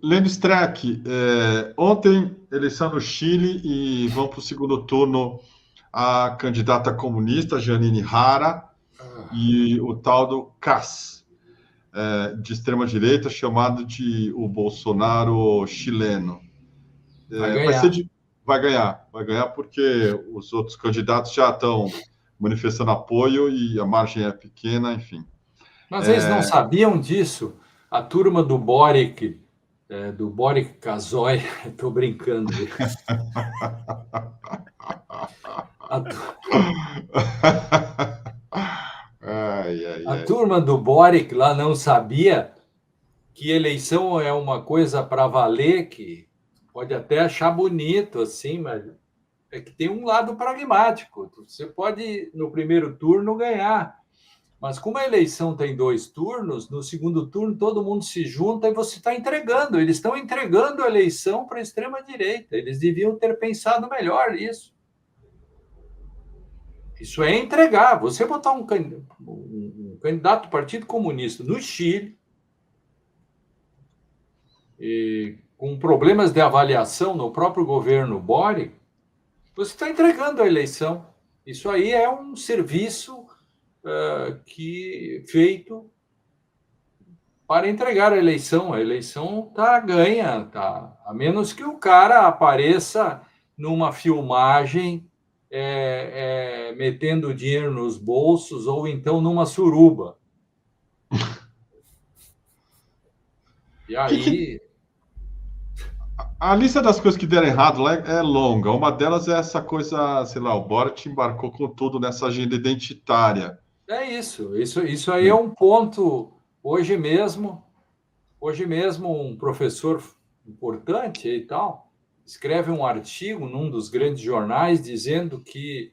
Lênin Streck, ontem eleição no Chile e vão para o segundo turno a candidata comunista Janine Hara e o tal do Kass, de extrema direita, chamado de o Bolsonaro chileno. Vai Vai ser ganhar. vai ganhar porque os outros candidatos já estão manifestando apoio e a margem é pequena, enfim. Mas eles não sabiam disso. A turma do Boric Casoy, estou brincando. A, Ai, ai, a ai. turma do Boric lá não sabia que eleição é uma coisa para valer, que pode até achar bonito, assim, mas é que tem um lado pragmático. Você pode, no primeiro turno, ganhar. Mas como a eleição tem 2 turnos, no segundo turno todo mundo se junta e você está entregando. Eles estão entregando a eleição para a extrema-direita. Eles deviam ter pensado melhor isso. Isso é entregar. Você botar um candidato do Partido Comunista no Chile, com problemas de avaliação no próprio governo Boric, você está entregando a eleição. Isso aí é um serviço feito para entregar a eleição. A eleição está ganha, tá? A menos que o cara apareça numa filmagem metendo dinheiro nos bolsos ou então numa suruba. E Que aí a lista das coisas que deram errado lá é longa. Uma delas é essa coisa, sei lá, o Boric embarcou com tudo nessa agenda identitária. é isso. Isso aí é um ponto. Hoje mesmo um professor importante e tal escreve um artigo num dos grandes jornais dizendo que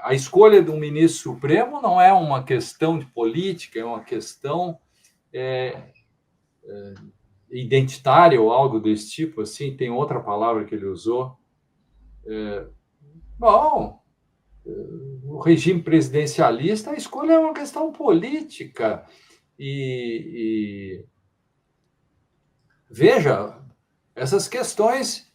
a escolha de um ministro supremo não é uma questão de política, é uma questão é, identitária ou algo desse tipo, assim, tem outra palavra que ele usou. Bom, o regime presidencialista, a escolha é uma questão política. E veja, essas questões,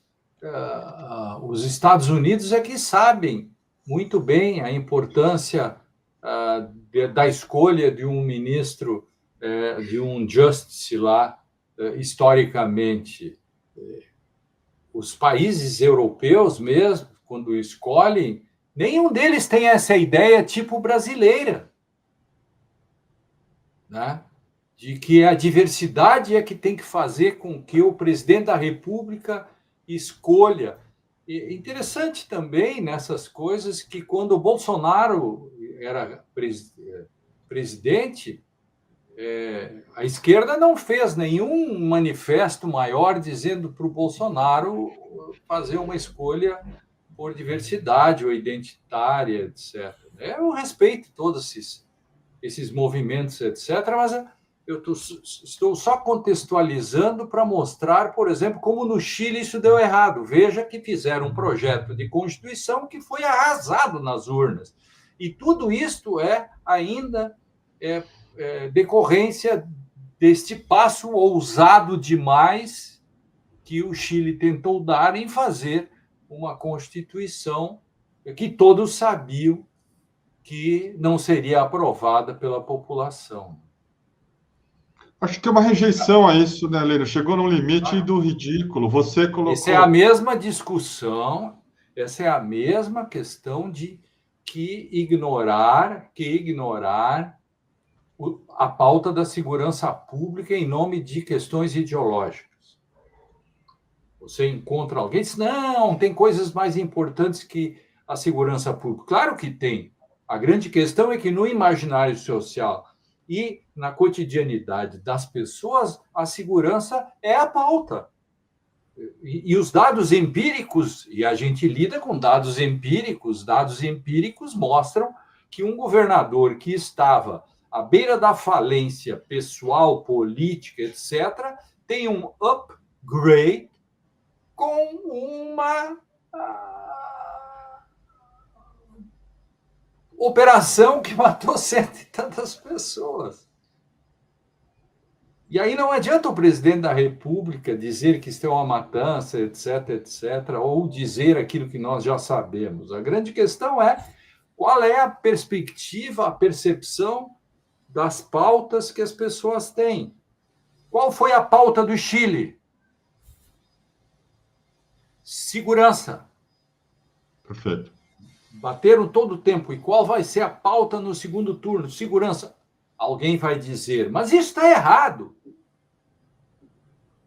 os Estados Unidos é que sabem muito bem a importância da escolha de um ministro, de um justice lá, historicamente. Os países europeus mesmo, quando escolhem, nenhum deles tem essa ideia tipo brasileira, né? De que a diversidade é que tem que fazer com que o presidente da República escolha. E interessante também nessas coisas que quando o Bolsonaro era presidente, a esquerda não fez nenhum manifesto maior dizendo para o Bolsonaro fazer uma escolha por diversidade ou identitária, etc. Eu respeito todos esses movimentos, etc., mas eu estou só contextualizando para mostrar, por exemplo, como no Chile isso deu errado. Veja que fizeram um projeto de Constituição que foi arrasado nas urnas. E tudo isto ainda decorrência deste passo ousado demais que o Chile tentou dar em fazer uma Constituição que todos sabiam que não seria aprovada pela população. Acho que tem uma rejeição a isso, né, Leila? Chegou no limite do ridículo. Você Essa é a colocou. mesma discussão, essa é a mesma questão de que ignorar a pauta da segurança pública em nome de questões ideológicas. Você encontra alguém e diz, não, tem coisas mais importantes que a segurança pública. Claro que tem. A grande questão é que no imaginário social e na cotidianidade das pessoas, a segurança é a pauta. E os dados empíricos, e a gente lida com dados empíricos mostram que um governador que estava à beira da falência pessoal, política, etc., tem um upgrade com uma operação que matou cento e tantas pessoas. E aí não adianta o presidente da República dizer que isso é uma matança, etc., etc., ou dizer aquilo que nós já sabemos. A grande questão é qual é a perspectiva, a percepção das pautas que as pessoas têm. Qual foi a pauta do Chile? Segurança. Perfeito. Bateram todo o tempo. E qual vai ser a pauta no segundo turno? Segurança. Alguém vai dizer, mas isso está errado.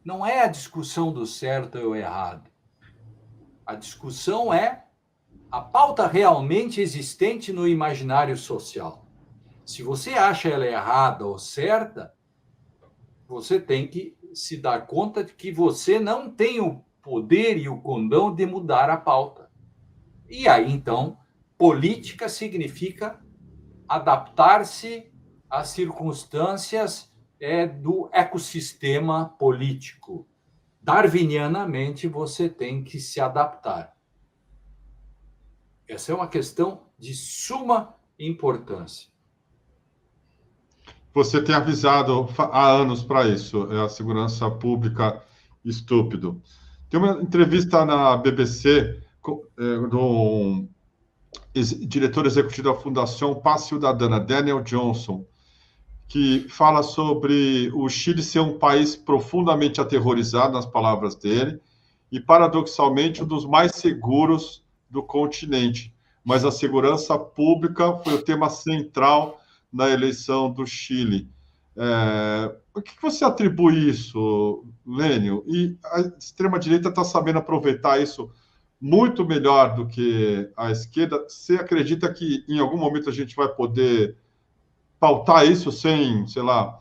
Não é a discussão do certo ou errado. A discussão é a pauta realmente existente no imaginário social. Se você acha ela errada ou certa, você tem que se dar conta de que você não tem o poder e o condão de mudar a pauta. E aí, então, política significa adaptar-se às circunstâncias do ecossistema político. Darwinianamente, você tem que se adaptar. Essa é uma questão de suma importância. Você tem avisado há anos para isso, é a segurança pública estúpido. Tem uma entrevista na BBC do diretor executivo da Fundação Paz Cidadana, Daniel Johnson, que fala sobre o Chile ser um país profundamente aterrorizado, nas palavras dele, e, paradoxalmente, um dos mais seguros do continente. Mas a segurança pública foi o tema central na eleição do Chile. O que você atribui isso, Lênio? E a extrema-direita está sabendo aproveitar isso muito melhor do que a esquerda. Você acredita que em algum momento a gente vai poder pautar isso sem, sei lá,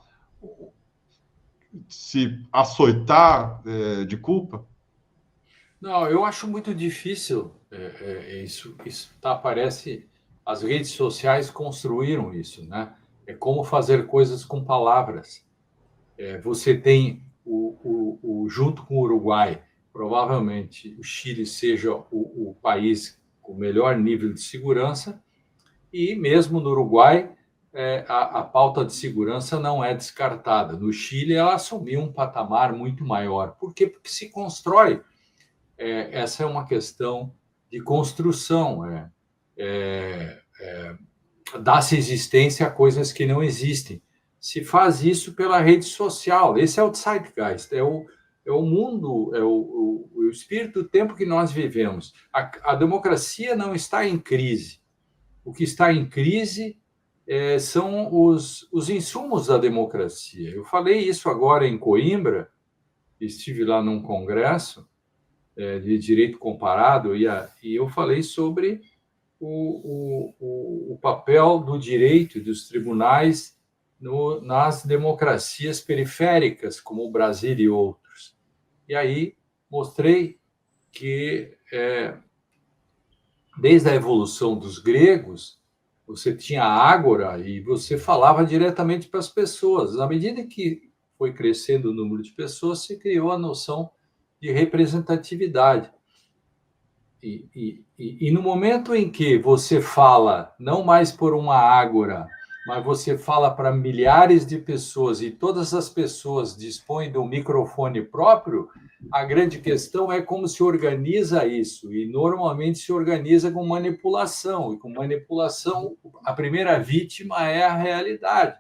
se açoitar de culpa? Não, eu acho muito difícil isso. Isso tá, parece as redes sociais construíram isso, né? É como fazer coisas com palavras. Você tem junto com o Uruguai, provavelmente o Chile seja o país com melhor nível de segurança, e mesmo no Uruguai a pauta de segurança não é descartada. No Chile ela assumiu um patamar muito maior. Por quê? Porque se constrói. Essa é uma questão de construção. Dá-se existência a coisas que não existem. Se faz isso pela rede social. Esse é o zeitgeist, é o mundo, é o espírito do tempo que nós vivemos. A democracia não está em crise. O que está em crise são os insumos da democracia. Eu falei isso agora em Coimbra, estive lá num congresso de direito comparado, e eu falei sobre o papel do direito e dos tribunais nas democracias periféricas, como o Brasil e outros. E aí mostrei que, desde a evolução dos gregos, você tinha a ágora e você falava diretamente para as pessoas. À medida que foi crescendo o número de pessoas, se criou a noção de representatividade. E no momento em que você fala, não mais por uma ágora, mas você fala para milhares de pessoas e todas as pessoas dispõem de um microfone próprio, a grande questão é como se organiza isso. E normalmente se organiza com manipulação. E com manipulação, a primeira vítima é a realidade.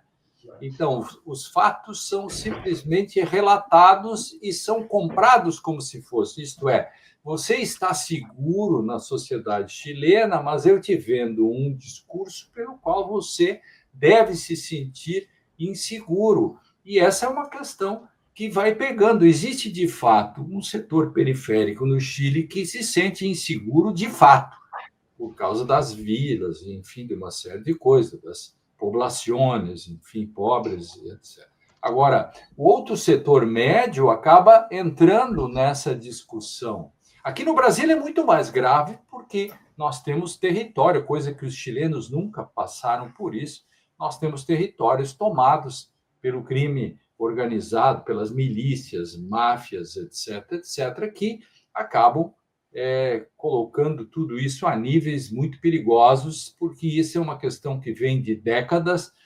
Então, os fatos são simplesmente relatados e são comprados como se fosse. Isto é, você está seguro na sociedade chilena, mas eu te vendo um discurso pelo qual você deve se sentir inseguro. E essa é uma questão que vai pegando. Existe, de fato, um setor periférico no Chile que se sente inseguro de fato, por causa das vilas, enfim, de uma série de coisas, das populações, enfim, pobres, etc. Agora, o outro setor médio acaba entrando nessa discussão. Aqui no Brasil é muito mais grave, porque nós temos território, coisa que os chilenos nunca passaram por isso. Nós temos territórios tomados pelo crime organizado, pelas milícias, máfias, etc., etc., que acabam colocando tudo isso a níveis muito perigosos, porque isso é uma questão que vem de décadas